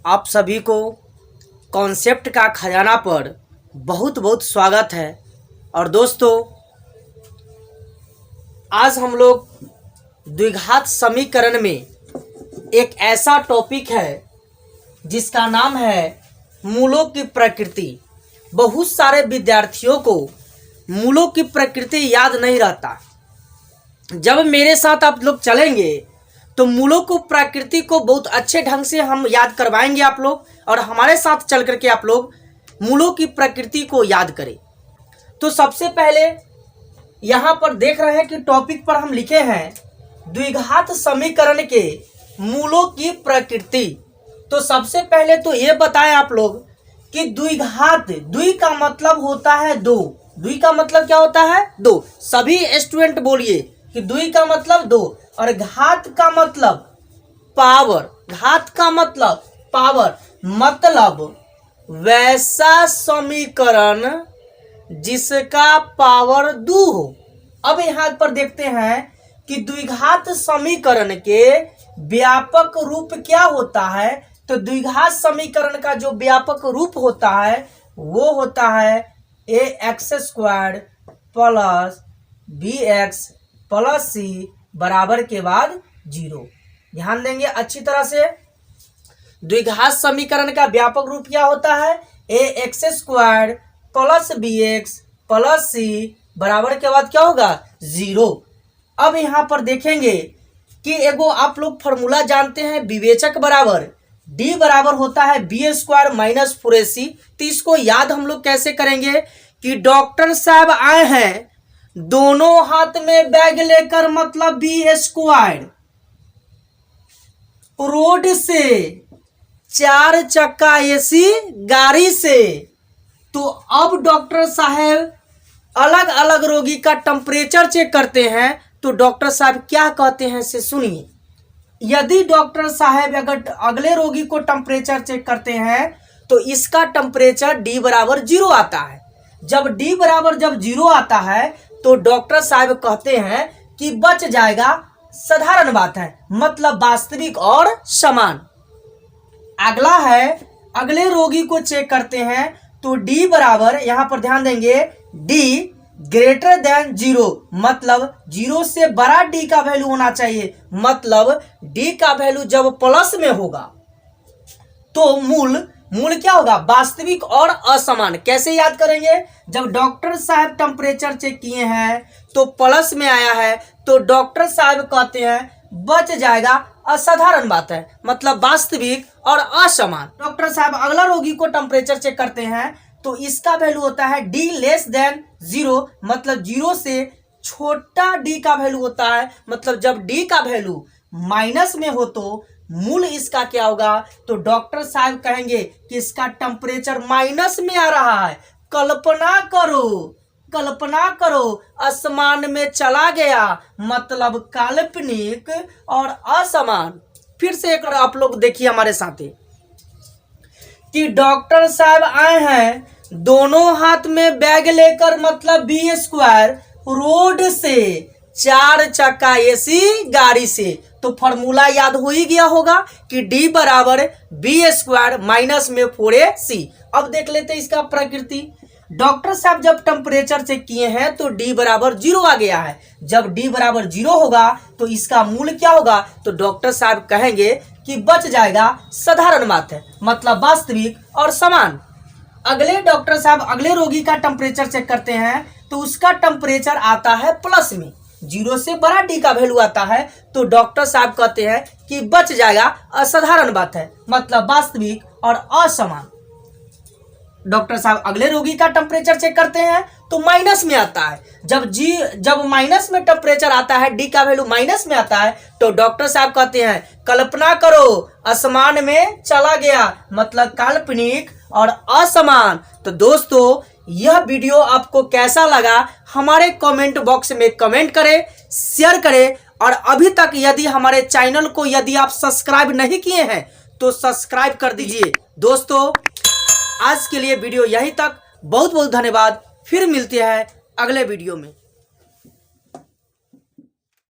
आप सभी को कॉन्सेप्ट का खजाना पर बहुत बहुत स्वागत है। और दोस्तों, आज हम लोग द्विघात समीकरण में एक ऐसा टॉपिक है जिसका नाम है मूलों की प्रकृति। बहुत सारे विद्यार्थियों को मूलों की प्रकृति याद नहीं रहता। जब मेरे साथ आप लोग चलेंगे तो मूलों को प्रकृति को बहुत अच्छे ढंग से हम याद करवाएंगे आप लोग, और हमारे साथ चल करके आप लोग मूलों की प्रकृति को याद करें। तो सबसे पहले यहाँ पर देख रहे हैं कि टॉपिक पर हम लिखे हैं द्विघात समीकरण के मूलों की प्रकृति। तो सबसे पहले तो ये बताएं आप लोग कि द्विघात, द्वि का मतलब होता है दो। द्वि का मतलब क्या होता है? दो। सभी स्टूडेंट बोलिए कि द्वि का मतलब दो, और घात का मतलब पावर। घात का मतलब पावर, मतलब वैसा समीकरण जिसका पावर 2 हो। अब यहाँ पर देखते हैं कि द्विघात समीकरण के व्यापक रूप क्या होता है। तो द्विघात समीकरण का जो व्यापक रूप होता है वो होता है ax² plus bx plus c बराबर के बाद 0। ध्यान देंगे अच्छी तरह से। द्विघात समीकरण का व्यापक रूप क्या होता है? ax² plus bx plus c बराबर के बाद क्या होगा? 0। अब यहाँ पर देखेंगे कि एगो आप लोग फॉर्मूला जानते हैं, विवेचक बराबर d बराबर होता है b² माइनस 4ac। तो इसको याद हम लोग कैसे करेंगे कि डॉक्टर साहब आए हैं दोनों हाथ में बैग लेकर, मतलब b², रोड से 4 चक्का एसी गाड़ी से। तो अब डॉक्टर साहब अलग अलग रोगी का टेम्परेचर चेक करते हैं। तो डॉक्टर साहब क्या कहते हैं से सुनिए। यदि डॉक्टर साहब अगर अगले रोगी को टेम्परेचर चेक करते हैं तो इसका टेम्परेचर d बराबर 0 आता है। जब d बराबर 0 आता है तो डॉक्टर साहब कहते हैं कि बच जाएगा। साधारण बात है, मतलब वास्तविक और समान। अगला है, अगले रोगी को चेक करते हैं तो d बराबर, यहां पर ध्यान देंगे, d ग्रेटर देन 0, मतलब 0 से बड़ा d का वैल्यू होना चाहिए। मतलब d का वैल्यू जब प्लस में होगा तो मूल क्या होगा? वास्तविक और असमान। कैसे याद करेंगे? जब डॉक्टर साहब टेम्परेचर चेक किए हैं तो प्लस में आया है तो डॉक्टर साहब कहते हैं बच जाएगा। असाधारण बात है, मतलब वास्तविक और असमान। डॉक्टर साहब अगला रोगी को टेम्परेचर चेक करते हैं तो इसका वैल्यू होता है d लेस देन 0, मतलब 0 से छोटा d का वैल्यू होता है। मतलब जब d का वैल्यू माइनस में हो तो मूल इसका क्या होगा? तो डॉक्टर साहब कहेंगे कि इसका टेम्परेचर माइनस में आ रहा है। कल्पना करो असमान में चला गया, मतलब काल्पनिक और असमान। फिर से एक आप लोग देखिए हमारे साथ कि डॉक्टर साहब आए हैं दोनों हाथ में बैग लेकर, मतलब b² रोड से 4 चक्का एसी गाड़ी से। तो फॉर्मूला याद हो ही गया होगा कि d बराबर b² माइनस में 4ac। अब देख लेते हैं इसका प्रकृति। डॉक्टर साहब जब टेम्परेचर चेक किए हैं तो d बराबर 0 आ गया है। जब d बराबर 0 होगा तो इसका मूल क्या होगा? तो डॉक्टर साहब कहेंगे कि बच जाएगा। साधारण बात है, मतलब वास्तविक और समान। अगले डॉक्टर साहब अगले रोगी का टेम्परेचर चेक करते हैं तो उसका टेम्परेचर आता है प्लस में, 0 से बड़ा d का वैल्यू आता है। तो डॉक्टर साहब कहते हैं कि बच जाएगा। असाधारण बात है, मतलब वास्तविक और असमान। डॉक्टर साहब अगले रोगी का टेम्परेचर चेक करते हैं तो माइनस में आता है। जब माइनस में टेम्परेचर आता है, d का वैल्यू माइनस में आता है, तो डॉक्टर साहब कहते हैं कल्पना करो असमान में चला गया, मतलब काल्पनिक और असमान। तो दोस्तों, यह वीडियो आपको कैसा लगा हमारे कमेंट बॉक्स में कमेंट करें, शेयर करें। और अभी तक यदि हमारे चैनल को यदि आप सब्सक्राइब नहीं किए हैं तो सब्सक्राइब कर दीजिए। दोस्तों, आज के लिए वीडियो यहीं तक। बहुत बहुत धन्यवाद। फिर मिलते हैं अगले वीडियो में।